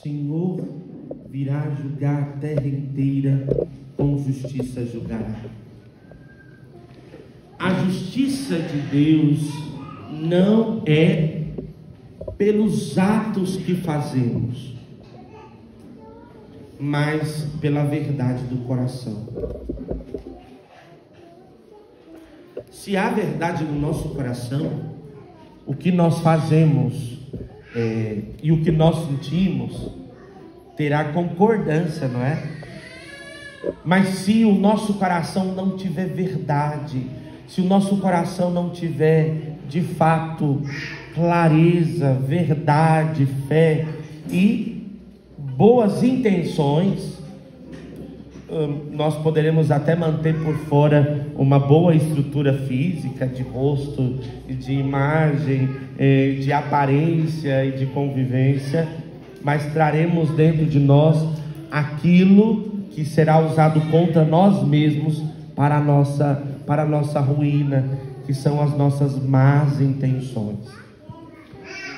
Senhor virá julgar a terra inteira, com justiça julgará. A justiça de Deus não é pelos atos que fazemos, mas pela verdade do coração. Se há verdade no nosso coração, o que nós fazemos e o que nós sentimos terá concordância, não é? Mas se o nosso coração não tiver verdade, se o nosso coração não tiver de fato clareza, verdade, fé e boas intenções, nós poderemos até manter por fora uma boa estrutura física, de rosto, de imagem, de aparência e de convivência, mas traremos dentro de nós aquilo que será usado contra nós mesmos para a nossa ruína, que são as nossas más intenções.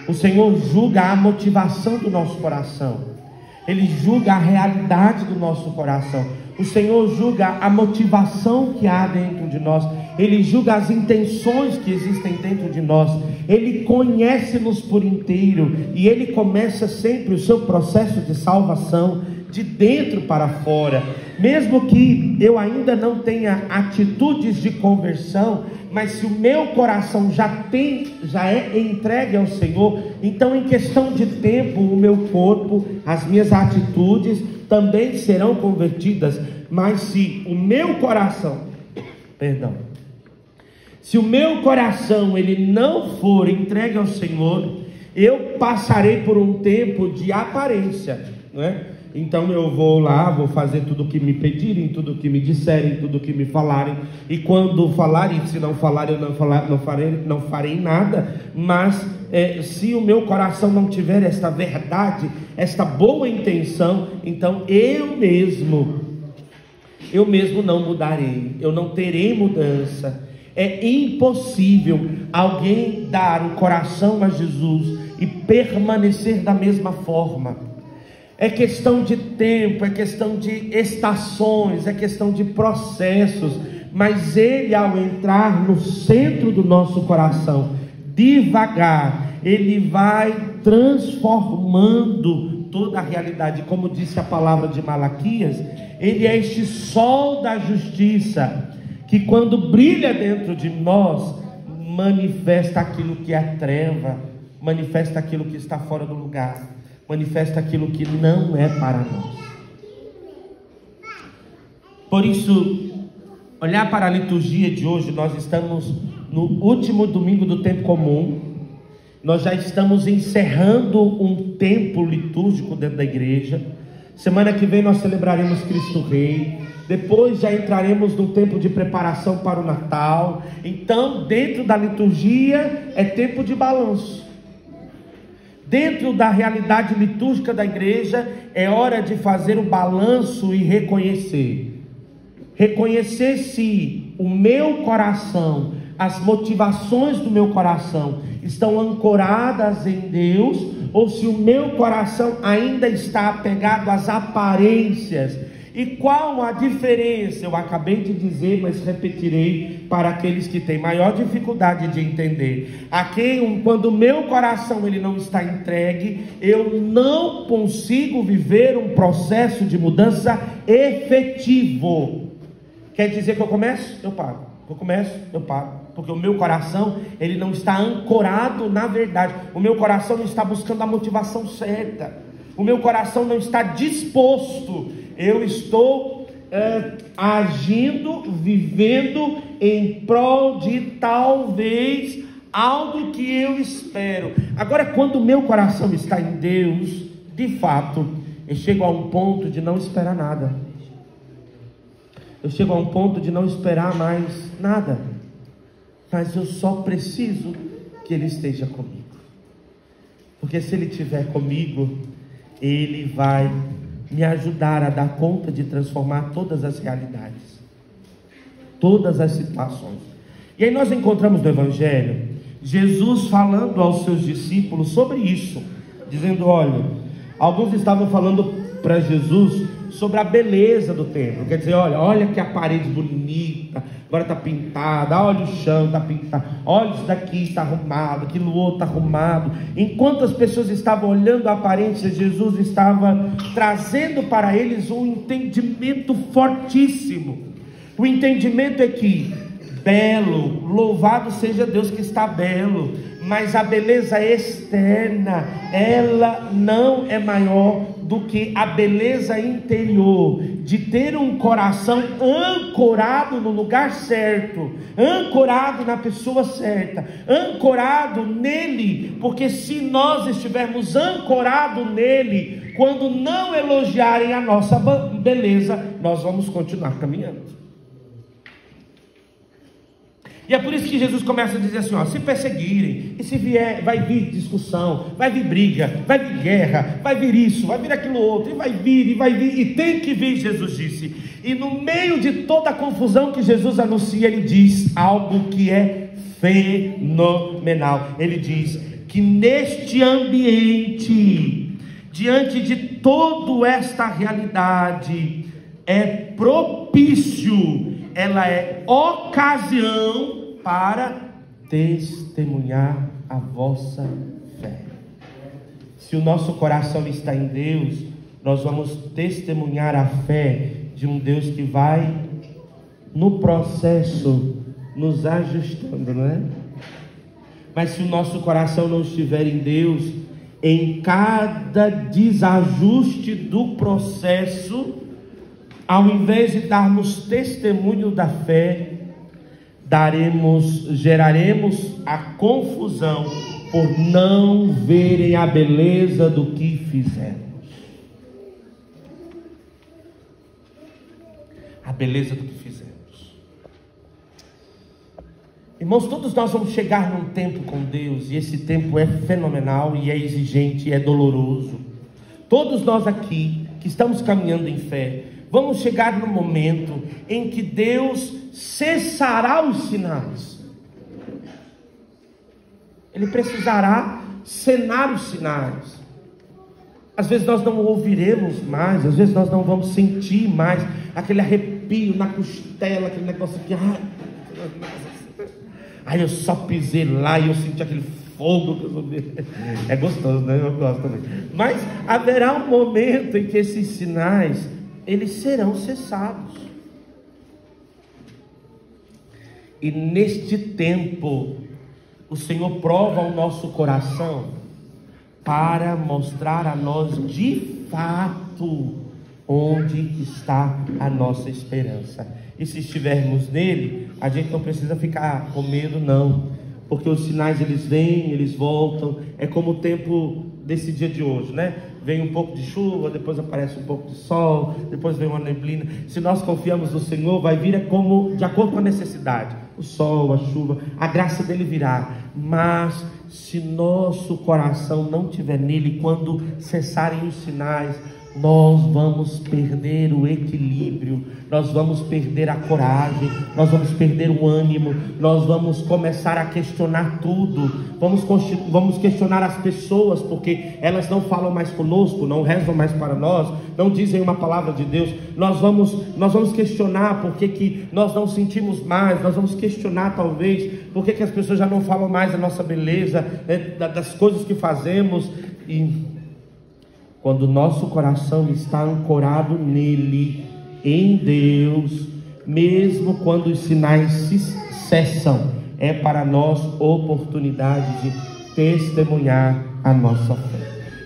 O Senhor julga a motivação do nosso coração. Ele julga a realidade do nosso coração. O Senhor julga a motivação que há dentro de nós. Ele julga as intenções que existem dentro de nós. Ele conhece-nos por inteiro. E Ele começa sempre o seu processo de salvação de dentro para fora. Mesmo que eu ainda não tenha atitudes de conversão, mas se o meu coração já é entregue ao Senhor, então em questão de tempo o meu corpo, as minhas atitudes também serão convertidas. Mas se o meu coração, se o meu coração ele não for entregue ao Senhor, eu passarei por um tempo de aparência, não é? Então eu vou lá, vou fazer tudo o que me pedirem, tudo o que me disserem, tudo o que me falarem. E quando falarem, se não falarem, eu não farei nada. Mas se o meu coração não tiver esta verdade, esta boa intenção, então eu mesmo não mudarei, eu não terei mudança. É impossível alguém dar o coração a Jesus e permanecer da mesma forma. É questão de tempo, é questão de estações, é questão de processos, mas Ele, ao entrar no centro do nosso coração, devagar, Ele vai transformando toda a realidade. Como disse a palavra de Malaquias, Ele é este sol da justiça, que quando brilha dentro de nós, manifesta aquilo que é treva, manifesta aquilo que está fora do lugar, manifesta aquilo que não é para nós. Por isso, olhar para a liturgia de hoje, nós estamos no último domingo do tempo comum. Nós já estamos encerrando um tempo litúrgico dentro da igreja. Semana que vem nós celebraremos Cristo Rei. Depois já entraremos no tempo de preparação para o Natal. Então, dentro da liturgia é tempo de balanço. Dentro da realidade litúrgica da igreja, é hora de fazer o balanço e reconhecer. Reconhecer se o meu coração, as motivações do meu coração estão ancoradas em Deus, ou se o meu coração ainda está apegado às aparências. E qual a diferença? Eu acabei de dizer, mas repetirei para aqueles que têm maior dificuldade de entender. Quando o meu coração ele não está entregue, eu não consigo viver um processo de mudança efetivo. Quer dizer que eu começo? Eu paro. Eu começo? Eu paro. Porque o meu coração ele não está ancorado na verdade. O meu coração não está buscando a motivação certa. O meu coração não está disposto. Eu estou agindo, vivendo em prol de talvez algo que eu espero. Agora, quando o meu coração está em Deus, de fato, eu chego a um ponto de não esperar nada. Eu chego a um ponto de não esperar mais nada. Mas eu só preciso que Ele esteja comigo. Porque se Ele estiver comigo, Ele vai me ajudar a dar conta de transformar todas as realidades, todas as situações. E aí nós encontramos no Evangelho Jesus falando aos seus discípulos sobre isso, dizendo: olha, Alguns estavam falando para Jesus sobre a beleza do templo. Quer dizer, olha que a parede bonita, agora está pintada, olha o chão está pintado, olha isso daqui está arrumado, aquilo outro está arrumado. Enquanto as pessoas estavam olhando a aparência, Jesus estava trazendo para eles um entendimento fortíssimo. O entendimento é que belo, louvado seja Deus que está belo, mas a beleza externa, ela não é maior do que a beleza interior, de ter um coração ancorado no lugar certo, ancorado na pessoa certa, ancorado nele, porque se nós estivermos ancorados nele, quando não elogiarem a nossa beleza, nós vamos continuar caminhando. E é por isso que Jesus começa a dizer assim, se perseguirem, e se vier, vai vir discussão, vai vir briga, vai vir guerra, vai vir isso, vai vir aquilo outro, e vai vir, e tem que vir, Jesus disse. E no meio de toda a confusão que Jesus anuncia, ele diz algo que é fenomenal. Ele diz que neste ambiente, diante de toda esta realidade, é propício, ela é ocasião para testemunhar a vossa fé. Se o nosso coração está em Deus, nós vamos testemunhar a fé de um Deus que vai no processo nos ajustando, não é? Mas se o nosso coração não estiver em Deus, em cada desajuste do processo, ao invés de darmos testemunho da fé, geraremos a confusão por não verem a beleza do que fizemos. A beleza do que fizemos. Irmãos, todos nós vamos chegar num tempo com Deus, e esse tempo é fenomenal, e é exigente, e é doloroso. Todos nós aqui, que estamos caminhando em fé, vamos chegar no momento em que Deus cessará os sinais. Ele precisará cenar os sinais. Às vezes nós não ouviremos mais, às vezes nós não vamos sentir mais aquele arrepio na costela, aquele negócio aqui. Ai, eu só pisei lá e eu senti aquele fogo que eu ouvi. É gostoso, né? Eu gosto também. Mas haverá um momento em que esses sinais, eles serão cessados. E neste tempo, o Senhor prova o nosso coração para mostrar a nós de fato onde está a nossa esperança. E se estivermos nele, a gente não precisa ficar com medo, não, porque os sinais eles vêm, eles voltam. É como o tempo desse dia de hoje, né? Vem um pouco de chuva, depois aparece um pouco de sol, depois vem uma neblina. Se nós confiamos no Senhor, vai vir como de acordo com a necessidade. O sol, a chuva, a graça dele virá. Mas se nosso coração não estiver nele, quando cessarem os sinais, nós vamos perder o equilíbrio, nós vamos perder a coragem, nós vamos perder o ânimo, nós vamos começar a questionar tudo, vamos questionar as pessoas, porque elas não falam mais conosco, não rezam mais para nós, não dizem uma palavra de Deus. Nós vamos questionar por que nós não sentimos mais, nós vamos questionar talvez por que as pessoas já não falam mais da nossa beleza, das coisas que fazemos. E quando o nosso coração está ancorado nele, em Deus, mesmo quando os sinais se cessam, é para nós oportunidade de testemunhar a nossa fé.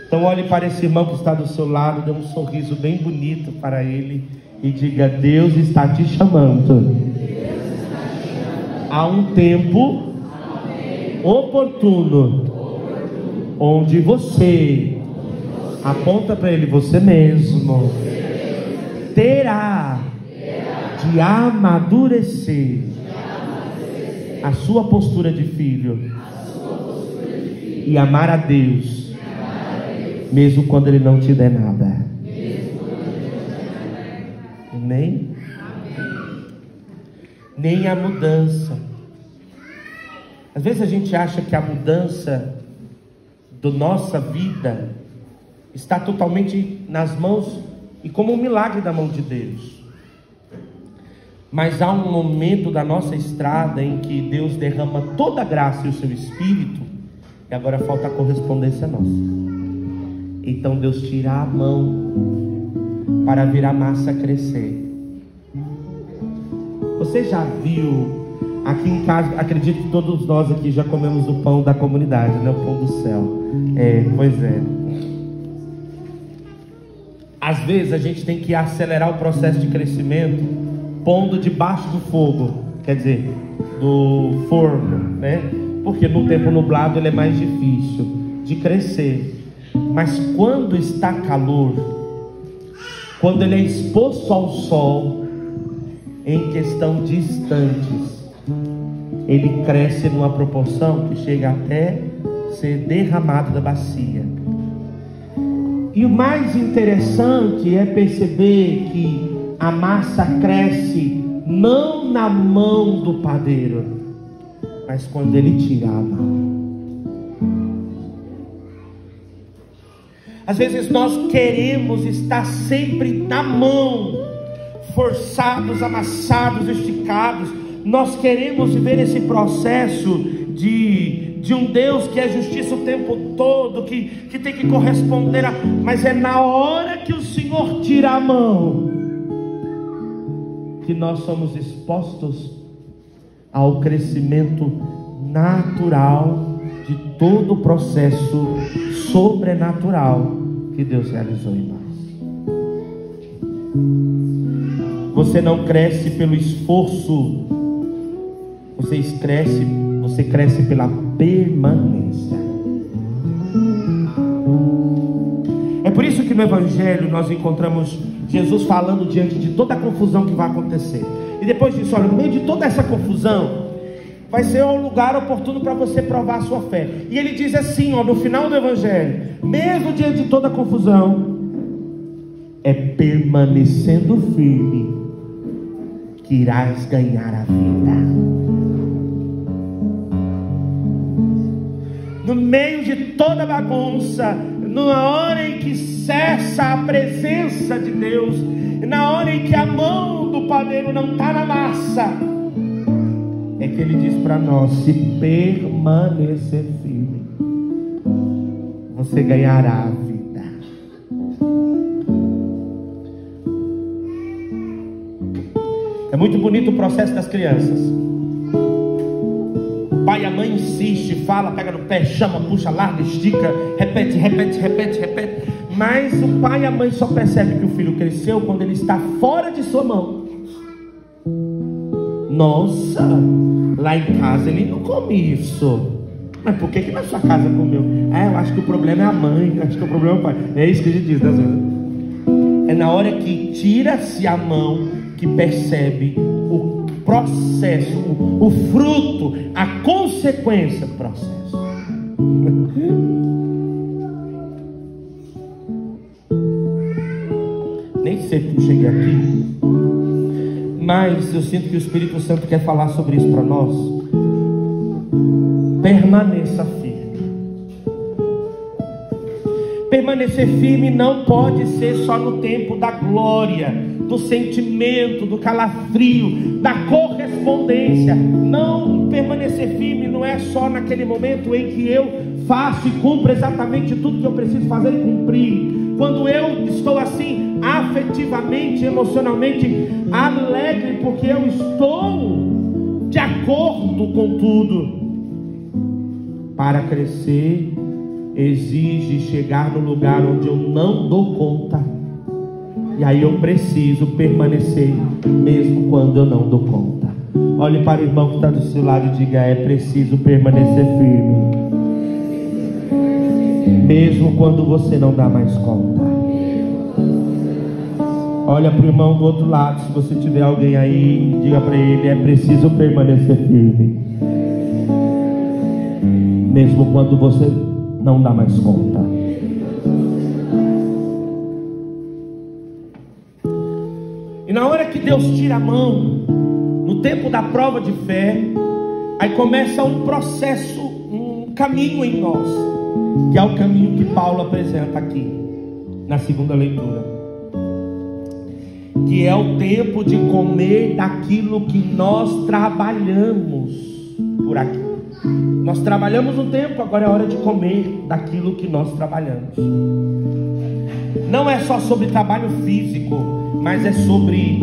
Então olhe para esse irmão que está do seu lado, dê um sorriso bem bonito para ele e diga: Deus está te chamando. Há um tempo oportuno onde você, aponta para ele, você mesmo terá de amadurecer a sua postura de filho e amar a Deus, mesmo quando ele não te der nada. Nem a mudança. Às vezes a gente acha que a mudança da nossa vida está totalmente nas mãos e como um milagre da mão de Deus. Mas há um momento da nossa estrada em que Deus derrama toda a graça e o seu Espírito, e agora falta a correspondência nossa. Então Deus tira a mão para ver a massa crescer. Você já viu, aqui em casa, acredito que todos nós aqui já comemos o pão da comunidade, né? O pão do céu. Pois é. Às vezes a gente tem que acelerar o processo de crescimento pondo debaixo do fogo, quer dizer, do forno, né? Porque no tempo nublado ele é mais difícil de crescer. Mas quando está calor, quando ele é exposto ao sol, em questão de instantes, ele cresce numa proporção que chega até ser derramado da bacia. E o mais interessante é perceber que a massa cresce não na mão do padeiro, mas quando ele tira a mão. Às vezes nós queremos estar sempre na mão, forçados, amassados, esticados. Nós queremos viver esse processo de um Deus que é justiça o tempo todo, que tem que corresponder mas é na hora que o Senhor tira a mão que nós somos expostos ao crescimento natural de todo o processo sobrenatural que Deus realizou em nós. Você não cresce pelo esforço, você cresce pela permanência. É por isso que no Evangelho nós encontramos Jesus falando diante de toda a confusão que vai acontecer. E depois disso, olha, no meio de toda essa confusão, vai ser um lugar oportuno para você provar a sua fé. E ele diz assim, no final do Evangelho: mesmo diante de toda a confusão, é permanecendo firme que irás ganhar a vida. No meio de toda a bagunça, na hora em que cessa a presença de Deus, na hora em que a mão do padeiro não está na massa, é que ele diz para nós: se permanecer firme, você ganhará a vida. É muito bonito o processo das crianças. O pai e a mãe insiste, fala, pega no pé, chama, puxa, larga, estica, repete. Mas o pai e a mãe só percebem que o filho cresceu quando ele está fora de sua mão. Nossa, lá em casa ele não come isso. Mas por que na sua casa comeu? Eu acho que o problema é a mãe, acho que o problema é o pai. É isso que a gente diz, né? É na hora que tira-se a mão que percebe o processo, o fruto, a consequência do processo. Nem sei como cheguei aqui, mas eu sinto que o Espírito Santo quer falar sobre isso para nós. Permaneça firme. Permanecer firme não pode ser só no tempo da glória, do sentimento, do calafrio, da correspondência. Não, permanecer firme não é só naquele momento em que eu faço e cumpro exatamente tudo que eu preciso fazer e cumprir. Quando eu estou assim, afetivamente, emocionalmente alegre, porque eu estou de acordo com tudo. Para crescer, exige chegar no lugar onde eu não dou conta. E aí eu preciso permanecer, mesmo quando eu não dou conta. Olhe para o irmão que está do seu lado e diga: é preciso permanecer firme, mesmo quando você não dá mais conta. Olha para o irmão do outro lado, se você tiver alguém aí, diga para ele: é preciso permanecer firme, mesmo quando você não dá mais conta. E na hora que Deus tira a mão, no tempo da prova de fé, aí começa um processo, um caminho em nós, que é o caminho que Paulo apresenta aqui. na segunda leitura, que é o tempo de comer daquilo que nós trabalhamos por aqui. Nós trabalhamos um tempo, agora é hora de comer daquilo que nós trabalhamos. Não é só sobre trabalho físico, mas é sobre,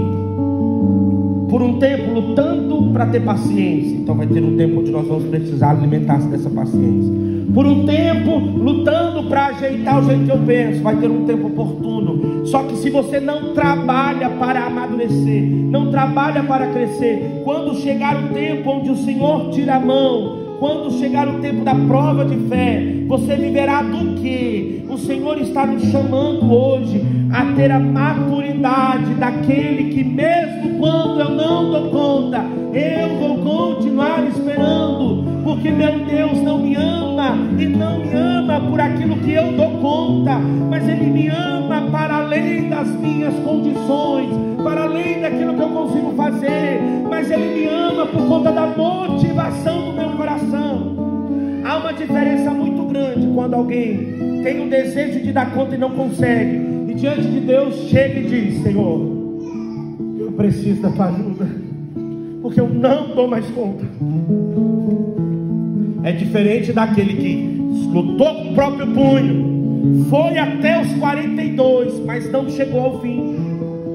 por um tempo, lutando para ter paciência. Então vai ter um tempo onde nós vamos precisar alimentar-se dessa paciência. Por um tempo, lutando para ajeitar o jeito que eu penso. Vai ter um tempo oportuno. Só que se você não trabalha para amadurecer, não trabalha para crescer, quando chegar o tempo onde o Senhor tira a mão, quando chegar o tempo da prova de fé, você viverá do que? O Senhor está nos chamando hoje a ter a maturidade daquele que, mesmo quando eu não dou conta, eu vou continuar esperando, porque meu Deus não me ama, e não me ama por aquilo que eu dou conta, mas Ele me ama para além das minhas condições, para além daquilo que eu consigo fazer, mas Ele me ama por conta da motivação do meu coração. Há uma diferença muito grande quando alguém tem o desejo de dar conta e não consegue, e diante de Deus chega e diz: Senhor, eu preciso da tua ajuda, porque eu não dou mais conta. É diferente daquele que lutou com o próprio punho, foi até os 42, mas não chegou ao fim,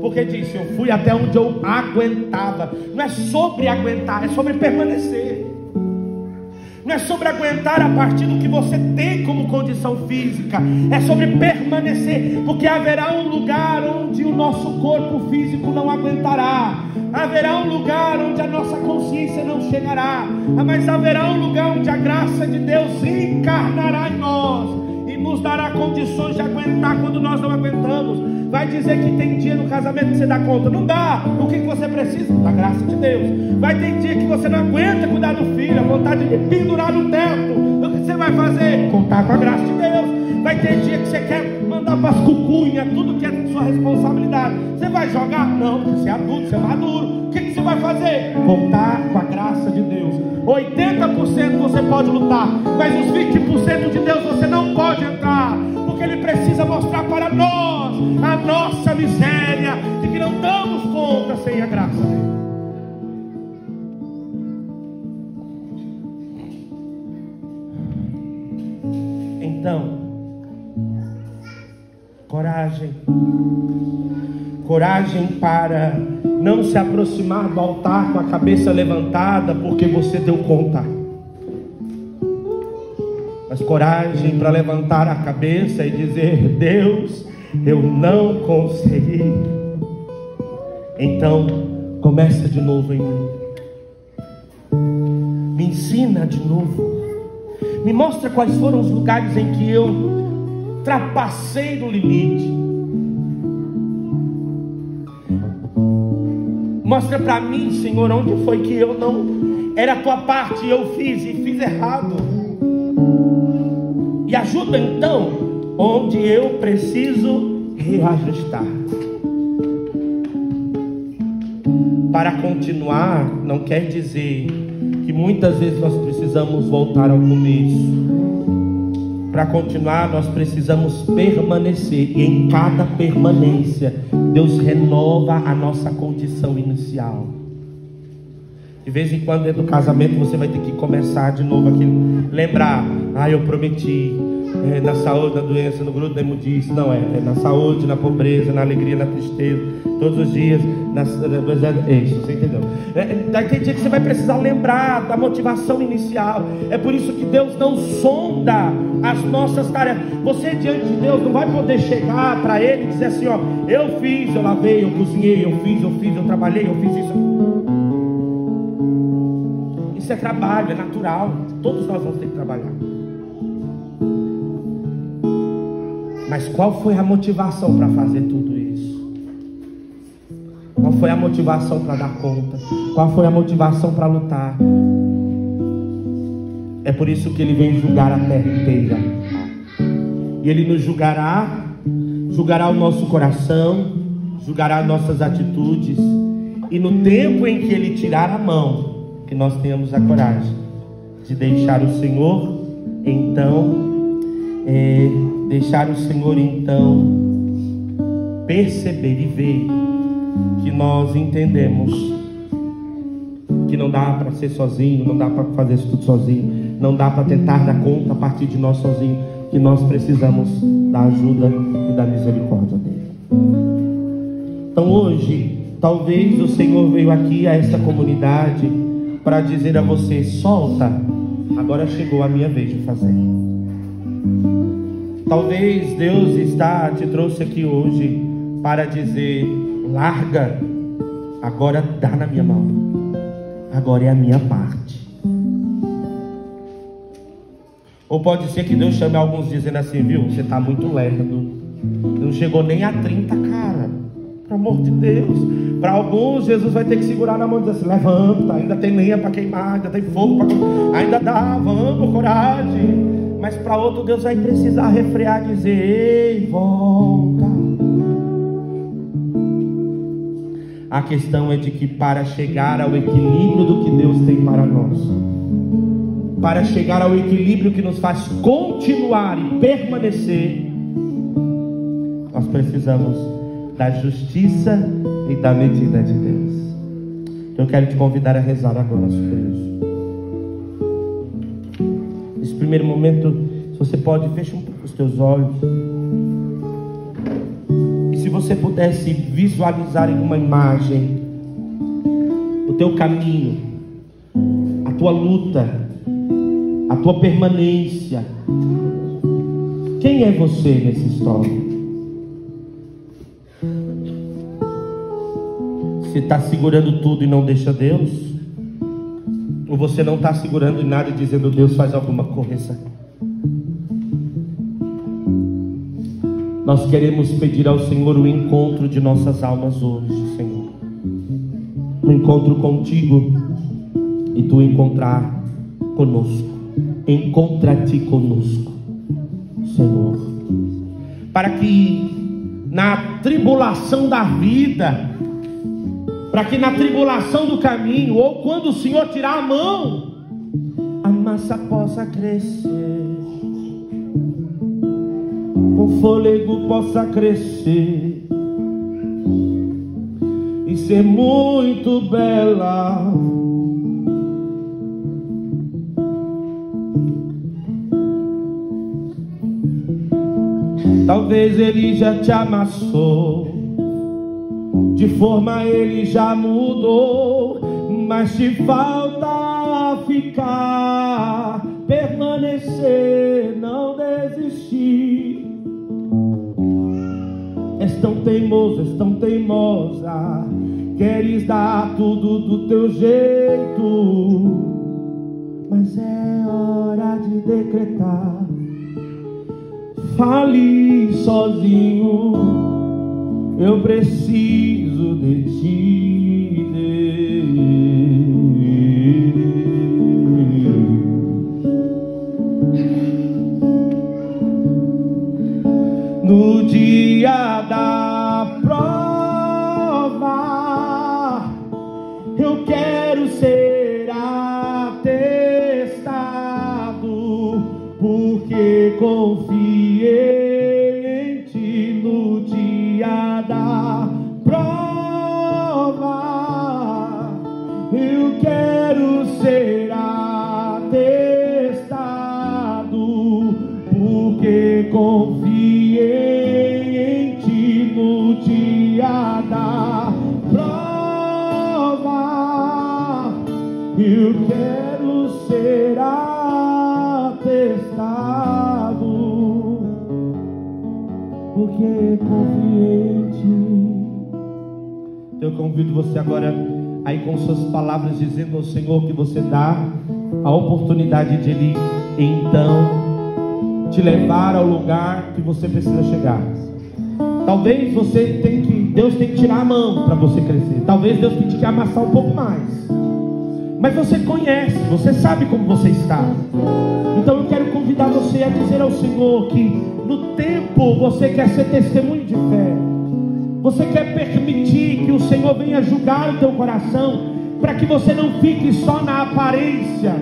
porque disse: eu fui até onde eu aguentava. Não é sobre aguentar, é sobre permanecer. Não é sobre aguentar a partir do que você tem como condição física, é sobre permanecer, porque haverá um lugar onde o nosso corpo físico não aguentará, haverá um lugar onde a nossa consciência não chegará, mas haverá um lugar onde a graça de Deus encarnará em nós e nos dará condições de aguentar quando nós não aguentamos. Vai dizer que tem dia no casamento que você dá conta, não dá. O que você precisa? Da graça de Deus. Vai ter dia que você não aguenta cuidar do filho, a vontade de pendurar no teto. O que você vai fazer? Contar com a graça de Deus. Vai ter dia que você quer mandar para as cucunhas tudo que é sua responsabilidade. Você vai jogar? Não, porque você é adulto, você é maduro. O que você vai fazer? Contar com a graça de Deus. 80% você pode lutar, mas os 20% de Deus você não pode entrar, porque Ele precisa mostrar para nós a nossa miséria, de que não damos conta sem a graça dele. Então, coragem para não se aproximar do altar com a cabeça levantada porque você deu conta, mas coragem para levantar a cabeça e dizer: Deus, eu não consegui. Então começa de novo em mim, me ensina de novo, me mostra quais foram os lugares em que eu ultrapassei no limite. Mostra para mim, Senhor, onde foi que eu não era a tua parte e eu fiz errado. E ajuda então onde eu preciso reajustar. Para continuar não quer dizer que muitas vezes nós precisamos voltar ao começo. Para continuar nós precisamos permanecer, e em cada permanência Deus renova a nossa condição inicial. De vez em quando dentro do casamento você vai ter que começar de novo aquilo, lembrar: eu prometi, na saúde, na doença, no grupo da imundice. Não é na saúde, na pobreza, na alegria, na tristeza, todos os dias, isso, você entendeu? Tem dia que você vai precisar lembrar da motivação inicial. É por isso que Deus não sonda as nossas tarefas. Você diante de Deus não vai poder chegar para Ele e dizer assim: eu fiz, eu lavei, eu cozinhei, eu fiz, eu trabalhei, eu fiz isso. Isso é trabalho, é natural. Todos nós vamos ter que trabalhar. Mas qual foi a motivação para fazer tudo isso? Qual foi a motivação para dar conta? Qual foi a motivação para lutar? É por isso que Ele vem julgar a terra inteira. E Ele nos julgará o nosso coração, julgará nossas atitudes. E no tempo em que Ele tirar a mão, que nós tenhamos a coragem de deixar o Senhor então perceber e ver que nós entendemos que não dá para ser sozinho, não dá para fazer isso tudo sozinho, não dá para tentar dar conta a partir de nós sozinhos, que nós precisamos da ajuda e da misericórdia dele. Então hoje, talvez o Senhor veio aqui a essa comunidade para dizer a você: solta, agora chegou a minha vez de fazer. Talvez Deus te trouxe aqui hoje para dizer: larga, agora dá na minha mão, agora é a minha parte. Ou pode ser que Deus chame alguns dizendo assim: viu, você está muito lerdo, não chegou nem a 30, cara, pelo amor de Deus. Para alguns, Jesus vai ter que segurar na mão e dizer assim: levanta, ainda tem lenha para queimar, ainda tem fogo para queimar, ainda dá, vamos, coragem. Mas para outro, Deus vai precisar refrear, dizer: ei, volta. A questão é de que para chegar ao equilíbrio do que Deus tem para nós, para chegar ao equilíbrio que nos faz continuar e permanecer, nós precisamos da justiça e da medida de Deus. Então eu quero te convidar a rezar agora sobre isso. Nesse primeiro momento, se você pode, fecha um pouco os teus olhos. E se você pudesse visualizar em uma imagem o teu caminho, a tua luta, a tua permanência. Quem é você nessa história? Você está segurando tudo e não deixa Deus? Ou você não está segurando em nada e dizendo: Deus, faz alguma correção? Nós queremos pedir ao Senhor o encontro de nossas almas hoje, Senhor. Um encontro contigo e tu encontrar conosco. Encontra-te conosco, Senhor. Para que na tribulação da vida, para que na tribulação do caminho, ou quando o Senhor tirar a mão, a massa possa crescer, o fôlego possa crescer e ser muito bela. Talvez ele já te amassou, de forma ele já mudou, mas te falta ficar, permanecer, não desistir. És tão teimoso, és tão teimosa, queres dar tudo do teu jeito, mas é hora de decretar. Fale sozinho, eu preciso de ti, no dia da prova, eu quero ser atestado, porque confiei em ti no dia da prova. Eu quero ser atestado, porque confiei em ti no dia da prova. Eu quero ser atestado, porque confiei em ti. Eu convido você agora aí com suas palavras, dizendo ao Senhor que você dá a oportunidade de Ele então te levar ao lugar que você precisa chegar. Talvez Deus tem que tirar a mão para você crescer. Talvez Deus tenha que amassar um pouco mais. Mas você conhece, você sabe como você está. Então eu quero convidar você a dizer ao Senhor que no tempo você quer ser testemunho de fé. Você quer permitir que o Senhor venha julgar o teu coração, para que você não fique só na aparência,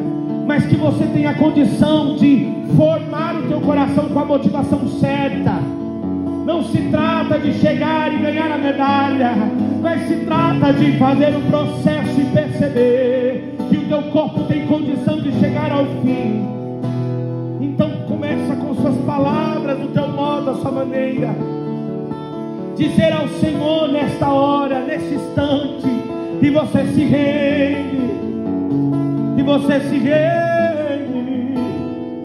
mas que você tenha a condição de formar o teu coração com a motivação certa. Não se trata de chegar e ganhar a medalha, mas se trata de fazer o processo e perceber que o teu corpo tem condição de chegar ao fim. Então começa com suas palavras, do teu modo, a sua maneira. Dizer ao Senhor nesta hora, nesse instante, que você se rende, que você se rende.